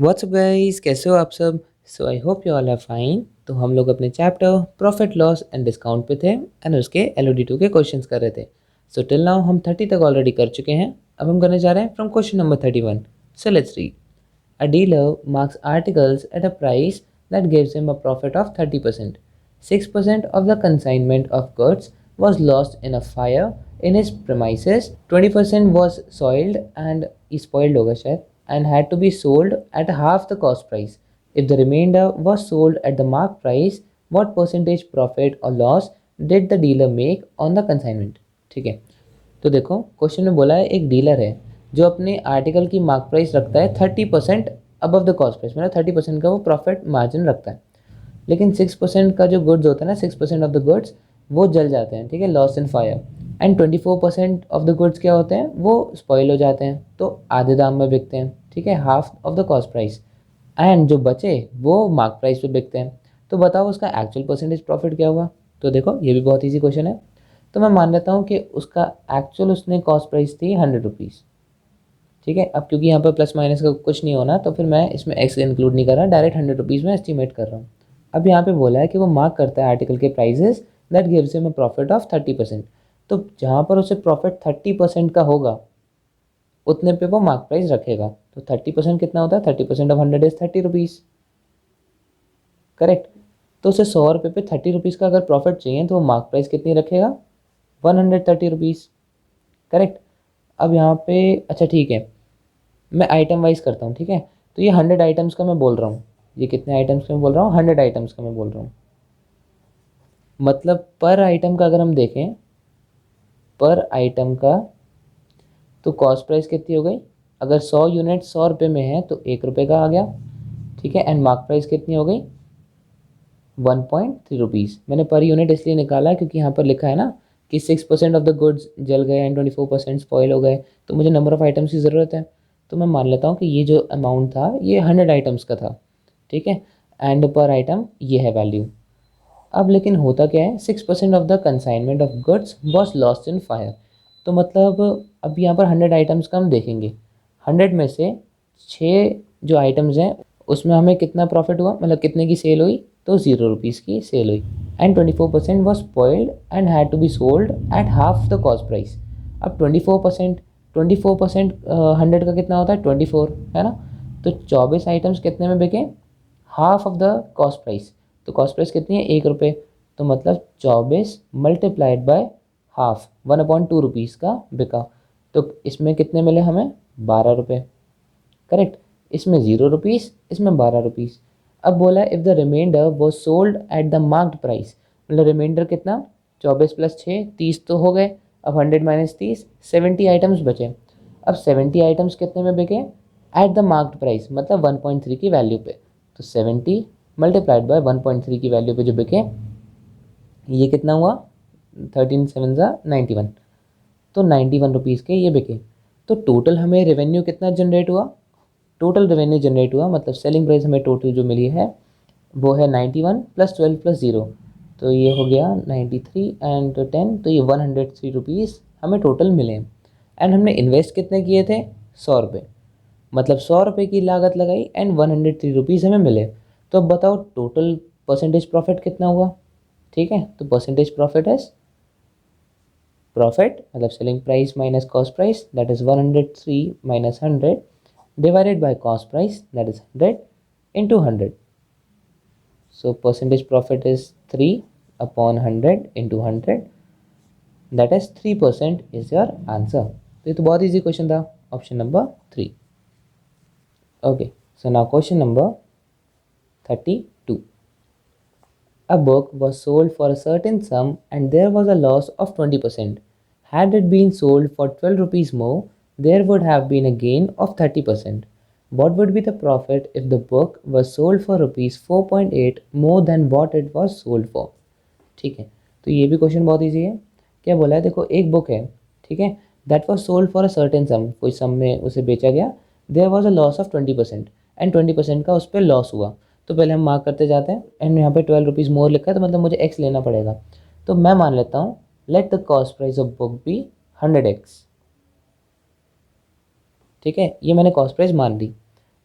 WhatsApp guys, कैसे हो आप सब। So I hope you all are fine. तो हम लोग अपने chapter profit loss and discount पे थे एंड उसके LOD2 के क्वेश्चंस कर रहे थे। सो टिल नाउ हम 30 तक ऑलरेडी कर चुके हैं। अब हम करने जा रहे हैं from question number 31। So let's read. A dealer marks articles at a price that gives him a profit of 30%. 6% of the consignment of goods was lost in a fire in his premises. 20% was soiled and spoiled होगा शायद and had to be sold at half the cost price. If the remainder was sold at the marked price, what percentage profit or loss did the dealer make on the consignment? ठीक है, तो देखो question में बोला है एक dealer है जो अपने आर्टिकल की मार्क प्राइस रखता है 30% अबव द कॉस्ट प्राइस, मतलब 30% का वो प्रॉफिट मार्जिन रखता है। लेकिन 6% का जो गुड्स होता है ना, 6% ऑफ द गुड्स वो जल जाते हैं, ठीक है, loss in fire. And 24% of the goods क्या होते हैं, वो स्पॉइल हो जाते हैं, तो आधे दाम में बिकते हैं, ठीक है, half of the cost price. And जो बचे वो मार्क प्राइस पे बिकते हैं। तो बताओ उसका एक्चुअल परसेंटेज प्रॉफिट क्या होगा। तो देखो ये भी बहुत ईजी क्वेश्चन है। तो मैं मान लेता हूँ कि उसका एक्चुअल उसने कॉस्ट प्राइस थी 100 रुपीज़, ठीक है। अब क्योंकि यहाँ पर प्लस माइनस का कुछ नहीं होना, तो फिर मैं इसमें एक्स इंक्लूड नहीं कर रहा, डायरेक्ट 100 रुपीज़ में एस्टिमेट कर रहा हूँ। अब यहाँ पे बोला है कि वो मार्क करता है आर्टिकल के prices that gives him a profit of 30%। तो जहाँ पर उसे प्रॉफिट 30% का होगा उतने पे वो मार्क प्राइस रखेगा। तो 30% कितना होता है, 30% ऑफ 100 इज 30 रुपीज़, करेक्ट। तो उसे 100 रुपये पे 30 रुपीज़ का अगर प्रॉफिट चाहिए तो वो मार्क प्राइस कितनी रखेगा, 130 रुपीज़, करेक्ट। अब यहाँ पे अच्छा ठीक है, मैं आइटम वाइज करता हूँ, ठीक है। तो ये 100 आइटम्स का मैं बोल रहा हूँ, ये कितने आइटम्स का मैं बोल रहा हूँ, 100 आइटम्स का मैं बोल रहा हूँ। मतलब पर आइटम का अगर हम देखें, पर आइटम का तो कॉस्ट प्राइस कितनी हो गई, अगर 100 यूनिट 100 रुपये में है तो 1 रुपये का आ गया, ठीक है। एंड मार्क प्राइस कितनी हो गई, 1.3 रुपीज़। मैंने पर यूनिट इसलिए निकाला क्योंकि यहाँ पर लिखा है ना कि 6% ऑफ द गुड्स जल गए एंड 24% स्पॉइल हो गए, तो मुझे नंबर ऑफ़ आइटम्स की ज़रूरत है। तो मैं मान लेता हूँ कि ये जो अमाउंट था ये 100 आइटम्स का था, ठीक है। एंड पर आइटम ये है वैल्यू। अब लेकिन होता क्या है, 6% of the consignment of goods was lost in fire. तो मतलब अब यहाँ पर 100 आइटम्स का हम देखेंगे, 100 में से 6 जो आइटम्स हैं उसमें हमें कितना प्रॉफिट हुआ, मतलब कितने की सेल हुई, तो 0 रुपीज़ की सेल हुई। And 24% was spoiled and had to be sold at half the cost price. अब 24% 100 का कितना होता है, 24, है ना। तो 24 आइटम्स कितने में बिके, half of the cost price. तो कॉस्ट प्राइस कितनी है, 1 रुपये। तो मतलब 24 मल्टीप्लाइड बाय हाफ, 1/2 रुपीज़ का बिका। तो इसमें कितने मिले हमें, 12 रुपये, करेक्ट। इसमें 0 रुपीज़, इसमें 12 रुपीज़। अब बोला if the reminder was sold at the marked price, मतलब रिमाइंडर कितना, 24 + 6 30 तो हो गए। अब 100 - 30 70 आइटम्स बचे। अब 70 आइटम्स कितने में बिके, एट द मार्क्ड प्राइस, मतलब 1.3 की वैल्यू पे। तो 70 मल्टीप्लाइड बाय 1.3 की वैल्यू पे जो बिके, ये कितना हुआ, 13 7 91। तो 91 रुपीज़ के ये बिके। तो टोटल हमें रेवेन्यू कितना जनरेट हुआ, टोटल रेवेन्यू जनरेट हुआ, मतलब सेलिंग प्राइस हमें टोटल जो मिली है वो है 91 + 12 + 0, तो ये हो गया 93 एंड 10, तो ये 103 रुपीज़ हमें टोटल मिले। एंड हमने इन्वेस्ट कितने किए थे, 100 रुपये, मतलब 100 रुपये की लागत लगाई एंड 103 रुपीज़ हमें मिले। तो अब बताओ टोटल परसेंटेज प्रॉफिट कितना हुआ, ठीक है। तो परसेंटेज प्रॉफिट है, प्रॉफिट मतलब selling price minus cost price, that is 103 - 100 divided by cost price, that is 100 into 100. So percentage profit is 3/100 into 100, that is 3% is your answer. तो ये तो बहुत easy question था, option number 3. Okay, so now question number 32. A book was sold for a certain sum and there was a loss of 20%. Had it been sold for 12 rupees more, there would have been a gain of 30%. What would be the profit if the book was sold for rupees 4.8 more than what it was sold for? ठीक है, तो ये भी question बहुत easy है। क्या बोला है, देखो एक बुक है, ठीक है, that was sold for a certain sum, कोई सम में उसे बेचा गया। There was a loss of 20% and 20% का उस पर लॉस हुआ। तो पहले हम मार्क करते जाते हैं एंड यहाँ पे 12 रुपीज़ मोर लिखा है, तो मतलब मुझे एक्स लेना पड़ेगा। तो मैं मान लेता हूँ let the cost price of book be 100x, ठीक है, ये मैंने कॉस्ट प्राइस मान ली।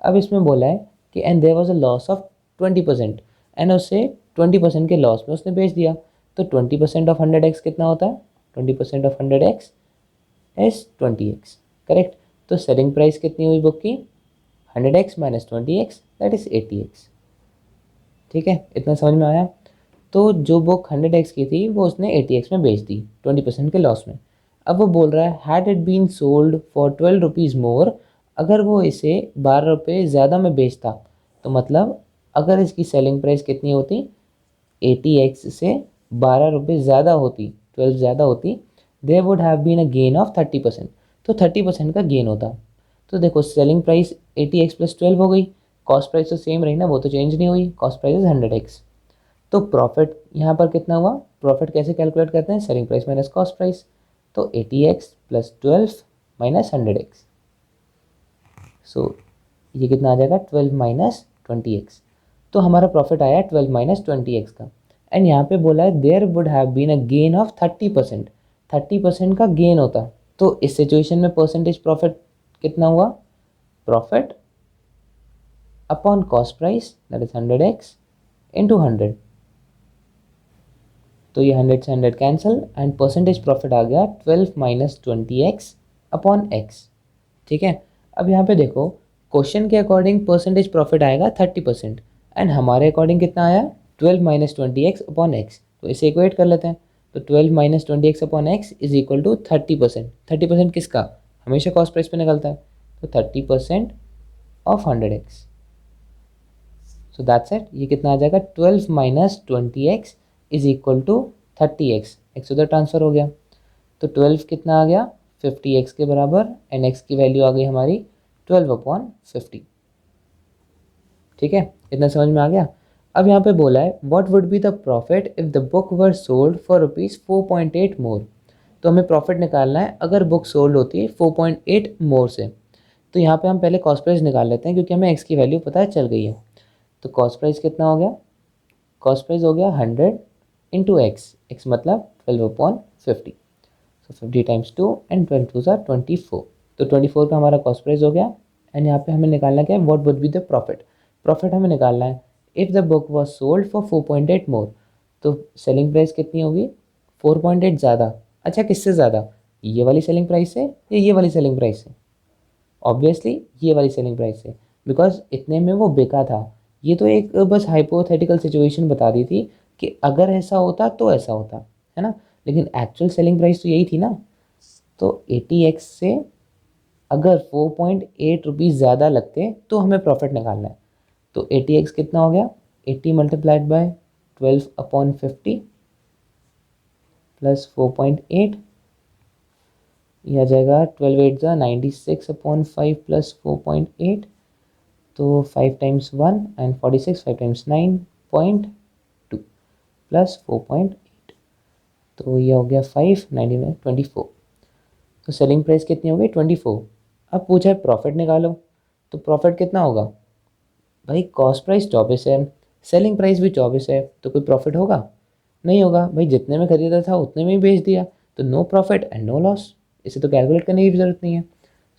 अब इसमें बोला है कि and there was a loss of 20%, and उससे 20% के लॉस में उसने बेच दिया। तो 20% ऑफ 100x कितना होता है? 20% of 100x is 20x, correct. तो सेलिंग प्राइस कितनी हुई बुक की? 100x minus 20x, that is 80x। ठीक है, इतना समझ में आया? तो जो बुक 100x की थी वो उसने 80x में बेच दी 20% के लॉस में। अब वो बोल रहा है had it been sold for 12 rupees more, अगर वो इसे 12 रुपये ज़्यादा में बेचता, तो मतलब अगर इसकी सेलिंग प्राइस कितनी होती? 80x से 12 रुपये ज़्यादा होती, 12 ज़्यादा होती, there would have been a gain of 30%, तो 30% का गेन होता। तो देखो सेलिंग प्राइस 80x प्लस 12 हो गई, कॉस्ट प्राइस तो सेम रही ना, वो तो चेंज नहीं हुई, कॉस्ट प्राइस 100x। तो प्रॉफिट यहाँ पर कितना हुआ? प्रॉफिट कैसे कैलकुलेट करते हैं? Selling price minus cost price. तो 80x प्लस 12 माइनस 100x, सो ये कितना आ जाएगा? 12 माइनस 20x। तो हमारा प्रॉफिट आया 12 माइनस 20x का। एंड यहाँ पे बोला है there would have been a gain of 30%, 30% का गेन होता। तो इस सिचुएशन में परसेंटेज प्रॉफिट कितना हुआ? Profit upon cost price that is 100x into 100। तो ये 100 से 100 कैंसिल एंड परसेंटेज प्रॉफिट आ गया 12 माइनस 20x अपॉन x। ठीक है, अब यहाँ पे देखो क्वेश्चन के अकॉर्डिंग परसेंटेज प्रॉफिट आएगा 30% एंड हमारे अकॉर्डिंग कितना आया? 12 माइनस 20x अपॉन x। तो इसे इक्वेट कर लेते हैं। तो 12 minus 20x upon x is equal to 30%। 30% किसका? हमेशा कॉस्ट प्राइस पे निकलता है, तो 30% of 100x। So that's it. ये कितना आ जाएगा? 12 minus 20x is equal to 30x, x उधर ट्रांसफ़र हो गया। तो 12 कितना आ गया? 50x के बराबर, एंड x की वैल्यू आ गई हमारी 12 अपॉन 50। ठीक है, इतना समझ में आ गया? अब यहाँ पे बोला है what would be the profit if the book were sold for rupees 4.8 मोर। तो हमें प्रॉफिट निकालना है अगर बुक सोल्ड होती है 4.8 मोर से। तो यहाँ पे हम पहले कॉस्ट प्राइस निकाल लेते हैं क्योंकि हमें x की वैल्यू पता है चल गई है। तो कॉस्ट प्राइस कितना हो गया? कॉस्ट प्राइस हो गया 100 इंटू एक्स, एक्स मतलब 12 upon 50। So 50 times 2 and 12 two ज़ार 24। तो 24 का हमारा कॉस्ट प्राइस हो गया। एंड यहाँ पे हमें निकालना क्या है? What would be the profit. Profit हमें निकालना है if the book was sold for 4.8 मोर। तो सेलिंग प्राइस कितनी होगी? 4.8 ज़्यादा। अच्छा, किससे ज़्यादा? ये वाली सेलिंग प्राइस से या ये वाली सेलिंग प्राइस से? ऑब्वियसली ये वाली सेलिंग प्राइस से, बिकॉज इतने में वो बिका था। ये तो एक बस हाइपोथेटिकल सिचुएशन बता दी थी कि अगर ऐसा होता तो ऐसा होता, है ना। लेकिन एक्चुअल सेलिंग प्राइस तो यही थी ना। तो 80x से अगर 4.8 रुपीज़ ज़्यादा लगते तो हमें प्रॉफिट निकालना है। तो 80x कितना हो गया? 80 मल्टीप्लाइड बाय 12 अपॉन 50 प्लस 4.8, यह आ जाएगा 12 8 ज़ा 96 अपॉन 5 प्लस 4.8। तो 5 टाइम्स 1 एंड 46, 5 टाइम्स 9.2 प्लस 4.8, तो ये हो गया 5 90 में 24। तो सेलिंग प्राइस कितनी हो गई? 24। अब पूछा है प्रॉफिट निकालो, तो प्रॉफिट कितना होगा? भाई कॉस्ट प्राइस 24 है, सेलिंग प्राइस भी 24 है, तो कोई प्रॉफिट होगा? नहीं होगा भाई, जितने में खरीदा था उतने में ही बेच दिया, तो no profit and no loss. इसे तो कैलकुलेट करने की भी ज़रूरत नहीं है।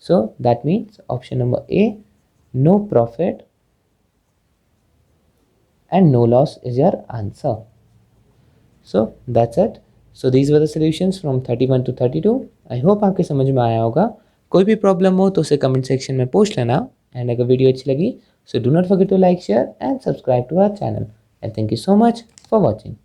So that means option number A, no profit and no loss is your answer. So that's it. So these were the solutions from 31 to 32. I hope आपके समझ में आया होगा। कोई भी प्रॉब्लम हो तो उसे कमेंट सेक्शन में पूछ लेना। एंड अगर वीडियो अच्छी लगी so do not forget to like, share and subscribe to our channel. And thank you so much for watching.